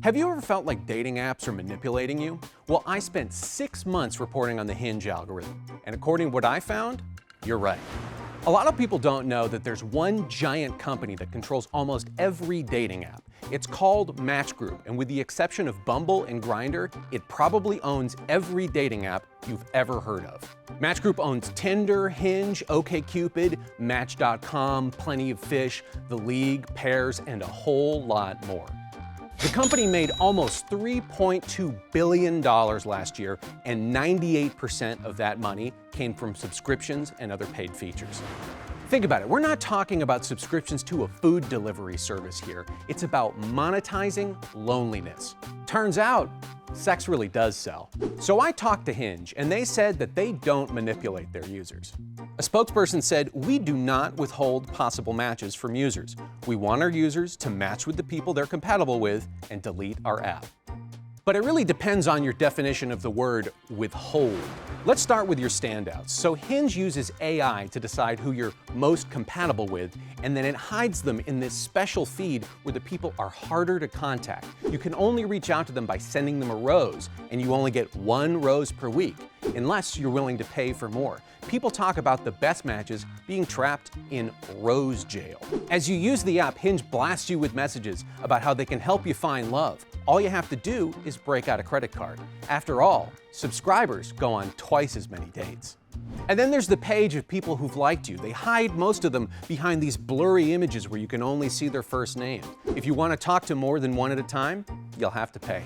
Have you ever felt like dating apps are manipulating you? Well, I spent 6 months reporting on the Hinge algorithm, and according to what I found, you're right. A lot of people don't know that there's one giant company that controls almost every dating app. It's called Match Group, and with the exception of Bumble and Grindr, it probably owns every dating app you've ever heard of. Match Group owns Tinder, Hinge, OKCupid, Match.com, Plenty of Fish, The League, Pairs, and a whole lot more. The company made almost $3.2 billion last year, and 98% of that money came from subscriptions and other paid features. Think about it, we're not talking about subscriptions to a food delivery service here. It's about monetizing loneliness. Turns out, sex really does sell. So I talked to Hinge, and they said that they don't manipulate their users. A spokesperson said, "We do not withhold possible matches from users. We want our users to match with the people they're compatible with and delete our app." But it really depends on your definition of the word withhold. Let's start with your standouts. So Hinge uses AI to decide who you're most compatible with, and then it hides them in this special feed where the people are harder to contact. You can only reach out to them by sending them a rose, and you only get 1 rose per week, unless you're willing to pay for more. People talk about the best matches being trapped in rose jail. As you use the app, Hinge blasts you with messages about how they can help you find love. All you have to do is break out a credit card. After all, subscribers go on twice as many dates. And then there's the page of people who've liked you. They hide most of them behind these blurry images where you can only see their first name. If you want to talk to more than one at a time, you'll have to pay.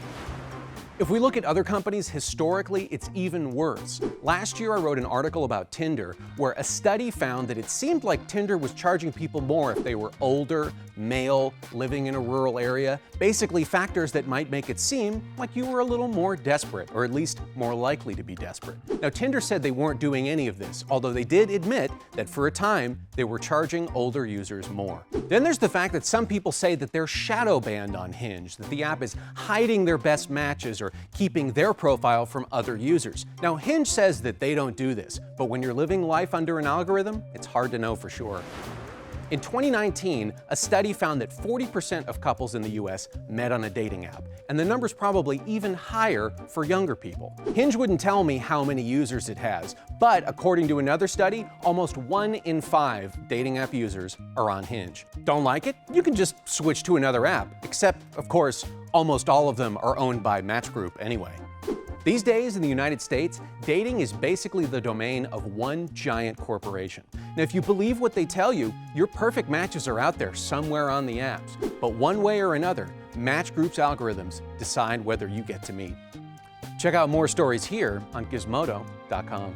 If we look at other companies, historically, it's even worse. Last year, I wrote an article about Tinder where a study found that it seemed like Tinder was charging people more if they were older, male, living in a rural area, basically factors that might make it seem like you were a little more desperate, or at least more likely to be desperate. Now, Tinder said they weren't doing any of this, although they did admit that for a time, they were charging older users more. Then there's the fact that some people say that they're shadow banned on Hinge, that the app is hiding their best matches or keeping their profile from other users. Now, Hinge says that they don't do this, but when you're living life under an algorithm, it's hard to know for sure. In 2019, a study found that 40% of couples in the US met on a dating app, and the number's probably even higher for younger people. Hinge wouldn't tell me how many users it has, but according to another study, almost 1 in 5 dating app users are on Hinge. Don't like it? You can just switch to another app, except, of course, almost all of them are owned by Match Group anyway. These days in the United States, dating is basically the domain of one giant corporation. Now, if you believe what they tell you, your perfect matches are out there somewhere on the apps. But one way or another, Match Group's algorithms decide whether you get to meet. Check out more stories here on Gizmodo.com.